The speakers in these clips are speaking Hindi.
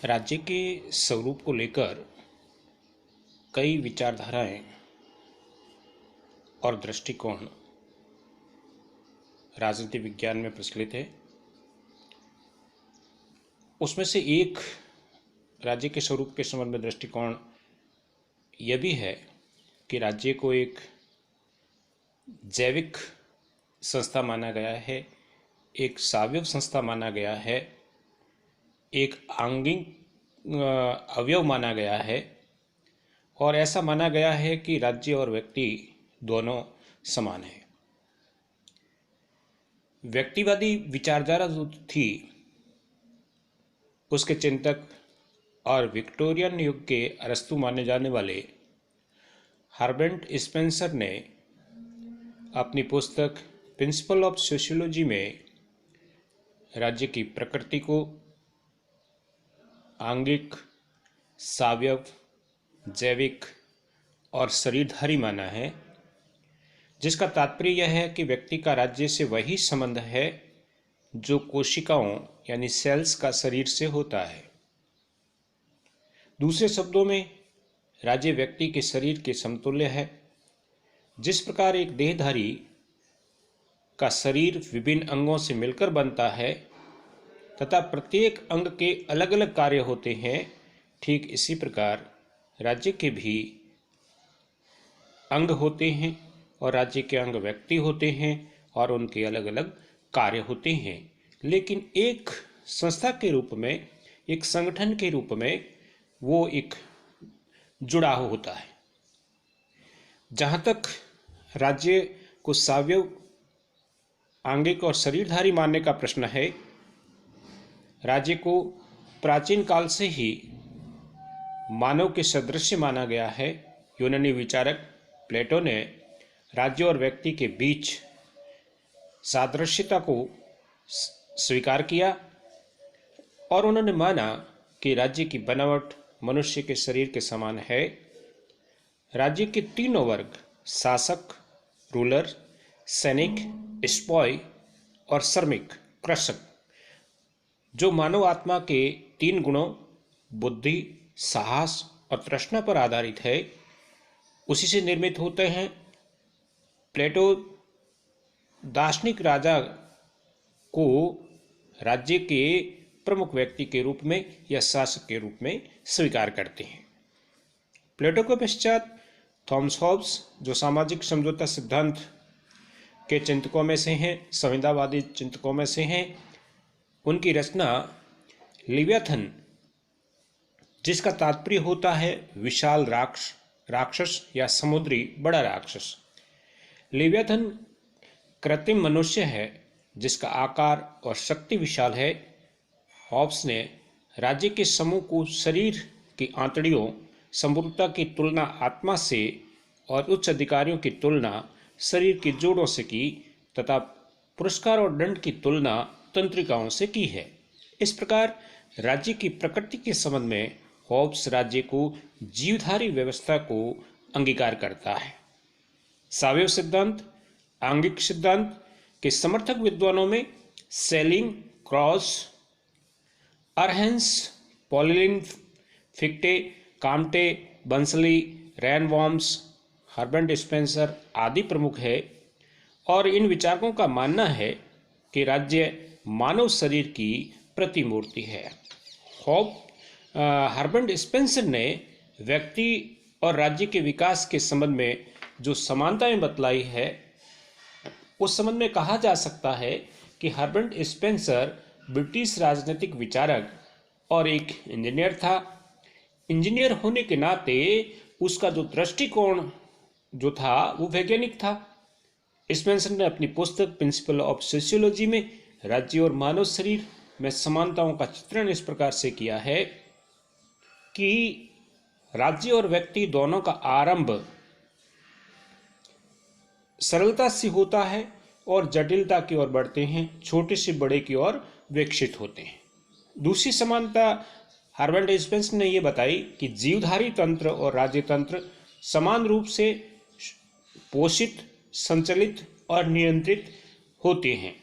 राज्य के स्वरूप को लेकर कई विचारधाराएं और दृष्टिकोण राजनीति विज्ञान में प्रचलित है। उसमें से एक राज्य के स्वरूप के संबंध में दृष्टिकोण यह भी है कि राज्य को एक जैविक संस्था माना गया है, एक सावयव संस्था माना गया है, एक आंगिक अवयव माना गया है और ऐसा माना गया है कि राज्य और व्यक्ति दोनों समान है। व्यक्तिवादी विचारधारा जो थी उसके चिंतक और विक्टोरियन युग के अरस्तु माने जाने वाले हर्बर्ट स्पेंसर ने अपनी पुस्तक प्रिंसिपल ऑफ सोशियोलॉजी में राज्य की प्रकृति को आंगिक, सावयव, जैविक और शरीरधारी माना है, जिसका तात्पर्य यह है कि व्यक्ति का राज्य से वही संबंध है जो कोशिकाओं यानी सेल्स का शरीर से होता है। दूसरे शब्दों में राज्य व्यक्ति के शरीर के समतुल्य है। जिस प्रकार एक देहधारी का शरीर विभिन्न अंगों से मिलकर बनता है तथा प्रत्येक अंग के अलग अलग कार्य होते हैं, ठीक इसी प्रकार राज्य के भी अंग होते हैं और राज्य के अंग व्यक्ति होते हैं और उनके अलग अलग कार्य होते हैं, लेकिन एक संस्था के रूप में, एक संगठन के रूप में वो एक जुड़ाव होता है। जहाँ तक राज्य को सावयव, आंगिक और शरीरधारी मानने का प्रश्न है, राज्य को प्राचीन काल से ही मानव के सदृश माना गया है। यूनानी विचारक प्लेटो ने राज्य और व्यक्ति के बीच सादृश्यता को स्वीकार किया और उन्होंने माना कि राज्य की बनावट मनुष्य के शरीर के समान है। राज्य के तीनों वर्ग, शासक, रूलर, सैनिक, स्पॉय और श्रमिक, कृषक, जो मानव आत्मा के तीन गुणों बुद्धि, साहस और तृष्णा पर आधारित है, उसी से निर्मित होते हैं। प्लेटो दार्शनिक राजा को राज्य के प्रमुख व्यक्ति के रूप में या शासक के रूप में स्वीकार करते हैं। प्लेटो के पश्चात थॉमस हॉब्स, जो सामाजिक समझौता सिद्धांत के चिंतकों में से हैं, संविदावादी चिंतकों में से हैं, उनकी रचना लिव्याथन, जिसका तात्पर्य होता है विशाल राक्षस या समुद्री बड़ा राक्षस। लिव्याथन कृत्रिम मनुष्य है जिसका आकार और शक्ति विशाल है। हॉब्स ने राज्य के समूह को शरीर की आंतड़ियों, संपूर्णता की तुलना आत्मा से और उच्च अधिकारियों की तुलना शरीर के जोड़ों से की तथा पुरस्कार और दंड की तुलना तंत्रिकाओं से की है। इस प्रकार राज्य की प्रकृति के संबंध में हॉब्स राज्य को जीवधारी व्यवस्था को अंगीकार करता है। सावयव सिद्धांत, आंगिक सिद्धांत के समर्थक विद्वानों में सेलिंग, क्रॉस, अरहेंस, पॉलिन, फिक्टे, काम्टे, बंसली, रैनवॉर्म्स, हर्बर्ट स्पेंसर आदि प्रमुख है और इन विचारकों का मानना है कि राज्य मानव शरीर की प्रतिमूर्ति है। हर्बर्ट स्पेंसर ने व्यक्ति और राज्य के विकास के संबंध में जो समानताएं बतलाई है, उस संबंध में कहा जा सकता है कि हर्बर्ट स्पेंसर ब्रिटिश राजनीतिक विचारक और एक इंजीनियर था। इंजीनियर होने के नाते उसका जो दृष्टिकोण जो था वो वैज्ञानिक था। स्पेंसर ने अपनी पुस्तक प्रिंसिपल ऑफ सोशियोलॉजी में राज्य और मानव शरीर में समानताओं का चित्रण इस प्रकार से किया है कि राज्य और व्यक्ति दोनों का आरंभ सरलता से होता है और जटिलता की ओर बढ़ते हैं, छोटे से बड़े की ओर विकसित होते हैं। दूसरी समानता हर्बर्ट स्पेंसर ने यह बताई कि जीवधारी तंत्र और राज्य तंत्र समान रूप से पोषित, संचालित और नियंत्रित होते हैं।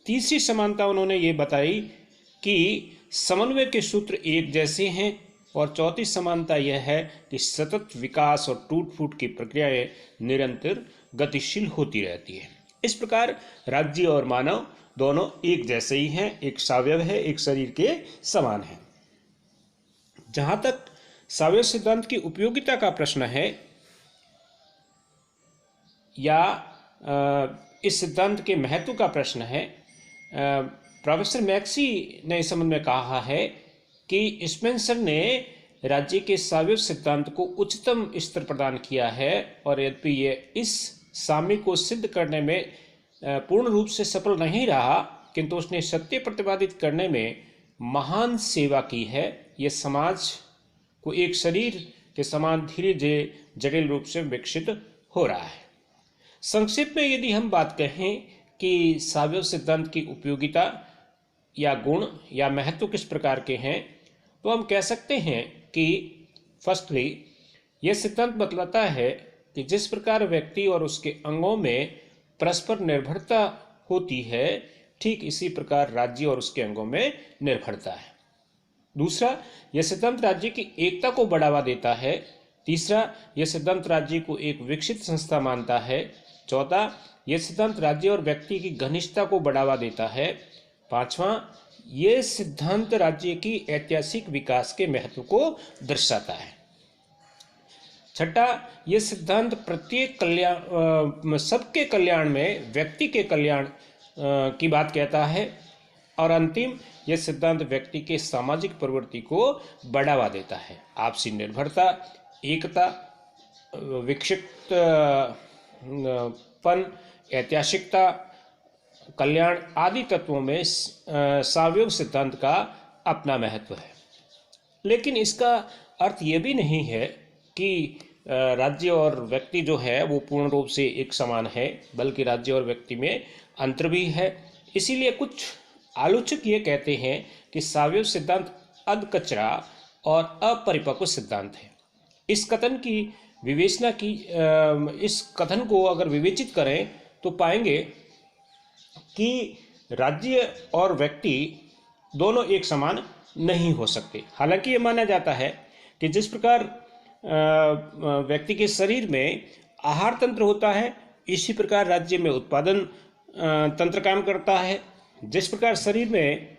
तीसरी समानता उन्होंने ये बताई कि समन्वय के सूत्र एक जैसे हैं, और चौथी समानता यह है कि सतत विकास और टूट फूट की प्रक्रियाएं निरंतर गतिशील होती रहती है। इस प्रकार राज्य और मानव दोनों एक जैसे ही हैं, एक सावयव है, एक शरीर के समान है। जहां तक सावयव सिद्धांत की उपयोगिता का प्रश्न है, या इस सिद्धांत के महत्व का प्रश्न है, प्रोफेसर मैक्सी ने इस संबंध में कहा है कि स्पेंसर ने राज्य के सावयव सिद्धांत को उच्चतम स्तर प्रदान किया है, और यद्यपि ये इस साम्य को सिद्ध करने में पूर्ण रूप से सफल नहीं रहा, किंतु उसने सत्य प्रतिपादित करने में महान सेवा की है। यह समाज को एक शरीर के समान धीरे धीरे जटिल रूप से विकसित हो रहा है। संक्षेप में यदि हम बात कहें कि सावयव सिद्धांत की उपयोगिता या गुण या महत्व किस प्रकार के हैं, तो हम कह सकते हैं कि फर्स्टली यह सिद्धांत बतलाता है कि जिस प्रकार व्यक्ति और उसके अंगों में परस्पर निर्भरता होती है, ठीक इसी प्रकार राज्य और उसके अंगों में निर्भरता है। दूसरा, यह सिद्धांत राज्य की एकता को बढ़ावा देता है। तीसरा, यह सिद्धांत राज्य को एक विकसित संस्था मानता है। चौथा, यह सिद्धांत राज्य और व्यक्ति की घनिष्ठता को बढ़ावा देता है। पांचवा, यह सिद्धांत राज्य की ऐतिहासिक विकास के महत्व को दर्शाता है। छठा, यह सिद्धांत प्रत्येक कल्याण, सबके कल्याण में व्यक्ति के कल्याण की बात कहता है। और अंतिम, यह सिद्धांत व्यक्ति के सामाजिक प्रवृत्ति को बढ़ावा देता है। आपसी निर्भरता, एकता, विकसितपन, ऐतिहासिकता, कल्याण आदि तत्वों में सावयव सिद्धांत का अपना महत्व है। लेकिन इसका अर्थ ये भी नहीं है कि राज्य और व्यक्ति जो है वो पूर्ण रूप से एक समान है, बल्कि राज्य और व्यक्ति में अंतर भी है। इसीलिए कुछ आलोचक ये कहते हैं कि सावयव सिद्धांत अधकचरा और अपरिपक्व सिद्धांत है। इस कथन की विवेचना की इस कथन को अगर विवेचित करें तो पाएंगे कि राज्य और व्यक्ति दोनों एक समान नहीं हो सकते। हालांकि ये माना जाता है कि जिस प्रकार व्यक्ति के शरीर में आहार तंत्र होता है, इसी प्रकार राज्य में उत्पादन तंत्र काम करता है। जिस प्रकार शरीर में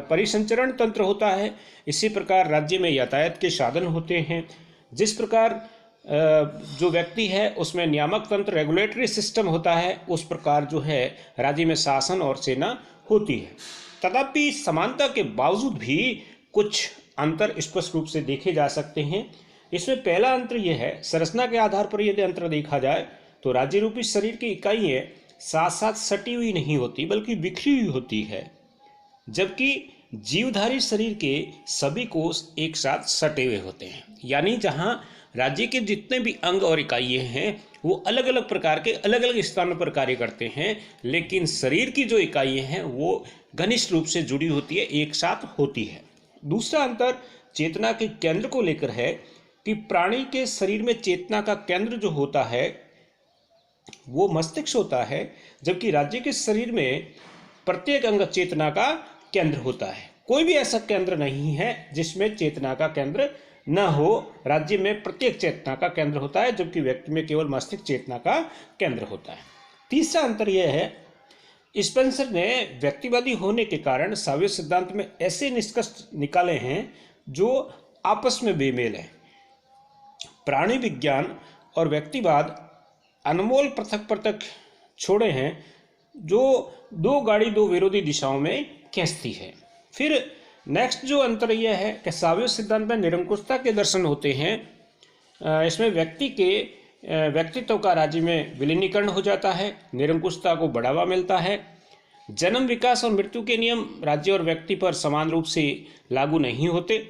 परिसंचरण तंत्र होता है, इसी प्रकार राज्य में यातायात के साधन होते हैं। जिस प्रकार जो व्यक्ति है उसमें नियामक तंत्र रेगुलेटरी सिस्टम होता है, उस प्रकार जो है राज्य में शासन और सेना होती है। तथापि समानता के बावजूद भी कुछ अंतर स्पष्ट रूप से देखे जा सकते हैं। इसमें पहला अंतर यह है, संरचना के आधार पर यदि अंतर देखा जाए तो राज्य रूपी शरीर की इकाइयां साथ साथ सटी हुई नहीं होती, बल्कि बिखरी हुई होती है, जबकि जीवधारी शरीर के सभी कोष एक साथ सटे हुए होते हैं। यानी जहां राज्य के जितने भी अंग और इकाइयां हैं वो अलग अलग प्रकार के अलग अलग स्थानों पर कार्य करते हैं, लेकिन शरीर की जो इकाइयां हैं वो घनिष्ठ रूप से जुड़ी होती है, एक साथ होती है। दूसरा अंतर चेतना के केंद्र को लेकर है कि प्राणी के शरीर में चेतना का केंद्र जो होता है वो मस्तिष्क होता है, जबकि राज्य के शरीर में प्रत्येक अंग चेतना का केंद्र होता है। कोई भी ऐसा केंद्र नहीं है जिसमें चेतना का केंद्र न हो। राज्य में प्रत्येक चेतना का केंद्र होता है, जबकि व्यक्ति में केवल मस्तिष्क चेतना का केंद्र होता है। तीसरा अंतर यह है, स्पेंसर ने व्यक्तिवादी होने के कारण सावयव सिद्धांत में ऐसे निष्कर्ष निकाले हैं जो आपस में बेमेल हैं। प्राणी विज्ञान और व्यक्तिवाद अनमोल पृथक पृथक छोड़े हैं जो दो गाड़ी दो विरोधी दिशाओं में खींचती है। फिर नेक्स्ट जो अंतर यह है कि सावयव सिद्धांत में निरंकुशता के दर्शन होते हैं। इसमें व्यक्ति के व्यक्तित्व का राज्य में विलीनीकरण हो जाता है, निरंकुशता को बढ़ावा मिलता है। जन्म, विकास और मृत्यु के नियम राज्य और व्यक्ति पर समान रूप से लागू नहीं होते।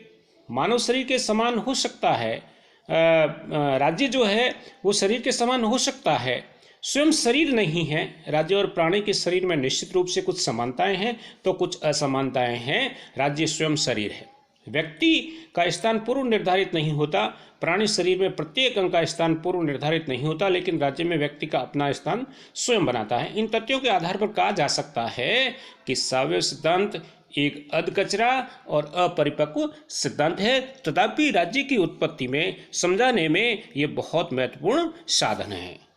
मानव शरीर के समान हो सकता है, राज्य जो है वो शरीर के समान हो सकता है, स्वयं शरीर नहीं है। राज्य और प्राणी के शरीर में निश्चित रूप से कुछ समानताएं हैं तो कुछ असमानताएं हैं। राज्य स्वयं शरीर है। व्यक्ति का स्थान पूर्व निर्धारित नहीं होता, प्राणी शरीर में प्रत्येक अंग का स्थान पूर्व निर्धारित नहीं होता, लेकिन राज्य में व्यक्ति का अपना स्थान स्वयं बनाता है। इन तथ्यों के आधार पर कहा जा सकता है कि सावयव सिद्धांत एक अधकचरा और अपरिपक्व सिद्धांत है, तथापि राज्य की उत्पत्ति में समझाने में यह बहुत महत्वपूर्ण साधन है।